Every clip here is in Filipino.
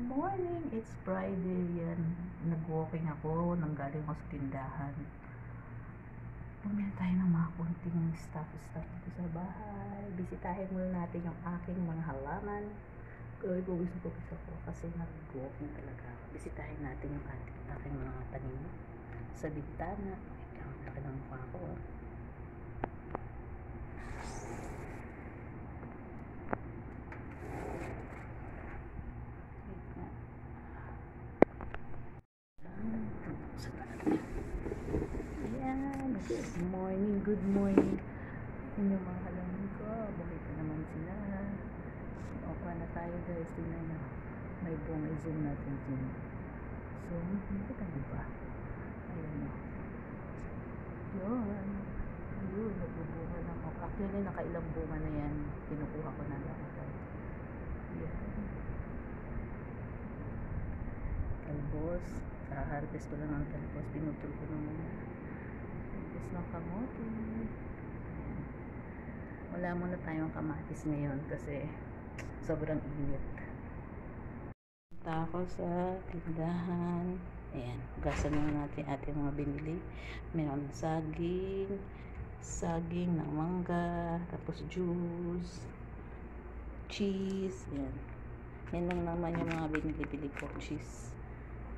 morning! It's Friday. Yan. Nag-walking ako. Nanggaling ako sa tindahan. Bumili tayo ng mga kunting stuff dito sa bahay. Bisitahin muna natin yung aking mga halaman. Gawin ko gusto ko kasi nag-walking talaga ako. Bisitahin natin yung aking mga tanim sa bintana. Ang laki ng mukha ko. Good morning. Yun yung mga halaman ko. Bakit na naman sila. Opa na tayo guys. Tingnan nyo. May bunga. I-zoom natin dun. So, nakita nyo ba? Ayan o. Yun. Ayun. Nagbubunga lang ako. Actually, nakailang bunga na yan. Kinukuha ko na lang ako. Yan. Talbos. Harvest ko lang ang talbos. Pinutol ko na muna. Ng kamote. Wala muna tayong kamatis ngayon kasi sobrang init. Punta ako sa tindahan. Ayan, hugasan muna natin ating mga binili. Meron saging ng mangga, tapos juice, cheese. Ayan. Yan lang naman yung mga binili ko, cheese.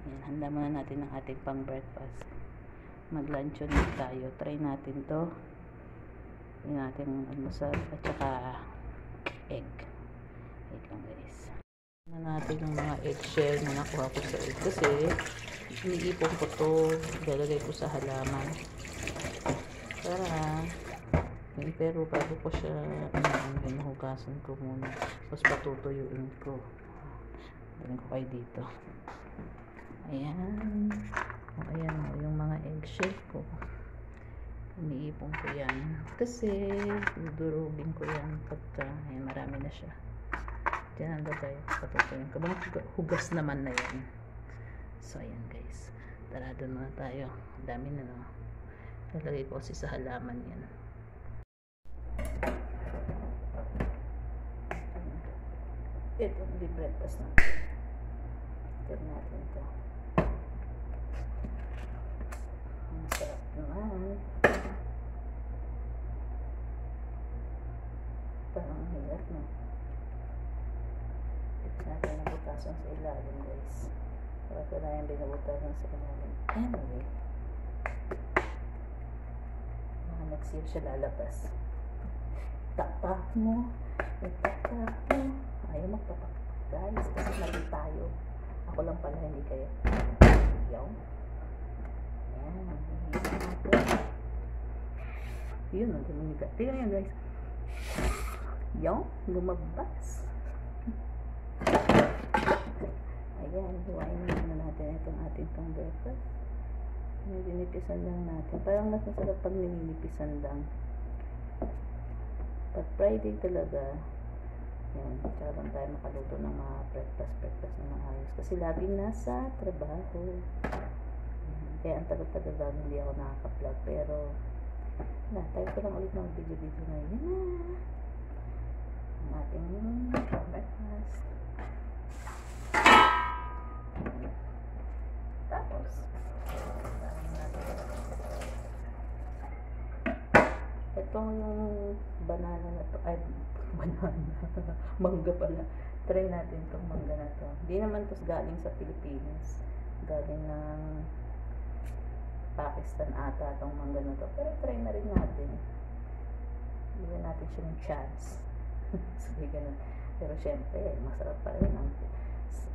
Ayan, handa muna natin ang ating pang breakfast. Mag-luncheon tayo. Try natin to. Yung natin almusal at saka egg. Egg lang guys. Na natin yung mga eggshell na nakuha ko sa egg kasi iniipon ko to. Ilalagay ko sa halaman. Pero bago ko siya hinuhugasan ko muna. Tapos patutuyuin ko. Dalhin ko kayo dito. Ayan. Ayan o, yung mga eggshell ko. Iniipon ko yan. Kasi, dudurugin ko yan pagka, ayan, marami na siya. Diyan ang lagay. Patutuyin ko. Hugas naman na yan. So, ayan guys. Tara, doon muna tayo. Dami na no. Nalagay ko kasi sa halaman yan. Ito, hindi breakfast natin. Tignan natin ito. Masarap naman. Parang hirap no. Ito natin nabutasan sa ilalim guys. Para ko na yung binabutasan sa ilalim. Anyway. Nag-seal siya lalabas. Tak-tak mo. Tak-tak mo. Ayaw magpapak guys. Kasi mali tayo. Ako lang pala, hindi kayo. Yaw. Yun, gumigat. Tingnan yan guys. Yung, lumabas. Ayan, huwain na natin itong ating pang breakfast. Nilinipisan lang natin. Parang mas masarap pag nilinipisan lang. Pag Friday talaga, yan, tsaka lang tayo makaluto ng mga breakfast na maayos. Kasi laging nasa trabaho. Kaya ang tagal-tagal lang hindi ako nakaka-vlog. Pero, tayo ko lang ulit ng video na yun na. Ang ating breakfast. Tapos, ito yung banana na to. Ay, banana. Mangga pala. Try natin itong mangga na to. Hindi naman to galing sa Pilipinas. Galing ng Pakistan ata itong mangga na to. Pero try na rin natin. Bigyan natin siya ng chance. Sige, ganun. Pero syempre, masarap pa rin ang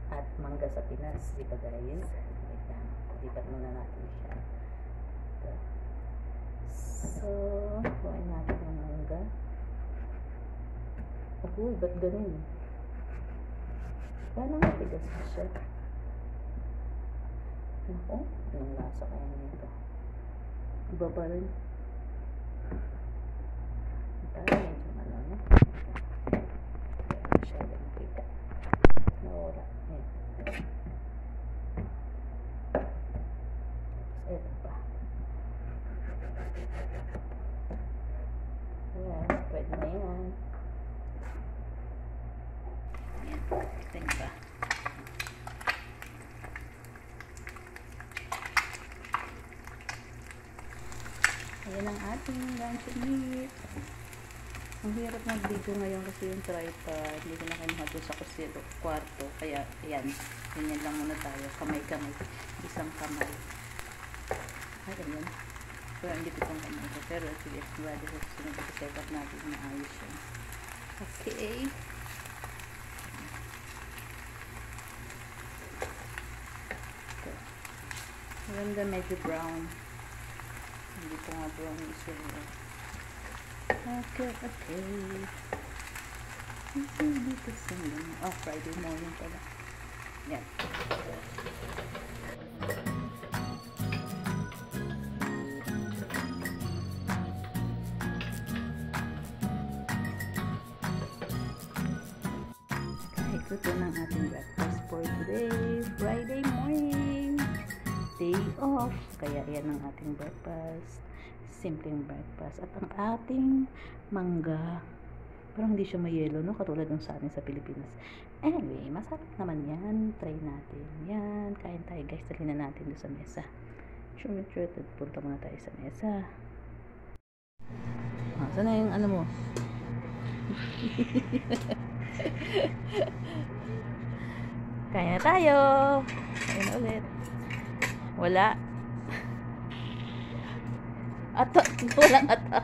at mangga sa Pinas. Di ba guys? Wait lang. Lipat muna natin siya. Ito. So, kuhain natin yung mangga. Uy, ba't ganun? Paano matigas na siya? Naku, anong lasa kaya nito? Iba pa rin. Parang medyo ano, no? Kaya masyadong makita. Nawala. Ayan. Tapos ito pa. Ayan, pwede na yan. Ayan, ito ba? ating lunch and meat. Ang hirap mag-video ngayon kasi yung tripod. Hindi ko na kinuha doon sa kwarto. Kaya, ayan. Ganyan lang muna tayo. Kamay-kamay. Isang kamay. Ay, ayan. Pero hindi ko itong kamay ko. Pero, sige. Bali ko sunod ko set up natin na ayos yun. Okay. Maganda medyo brown. Hindi po nga brown is yun. Okay. Dito sa Friday morning pala. Yan. Ito ng ating breakfast for today. Friday morning. Day off. Kaya yan ang ating breakfast. Simpleng breakfast. At ang ating mangga. Parang hindi siya may yellow, no? Katulad ng sa atin sa Pilipinas. Anyway, masarap naman yan. Try natin. Yan. Kain tayo guys. Dalhin na natin doon sa mesa. Sure. Punta muna tayo sa mesa. Saan na yung ano mo? Kain na tayo. Kain na ulit. Wala. Ato. Walang ato.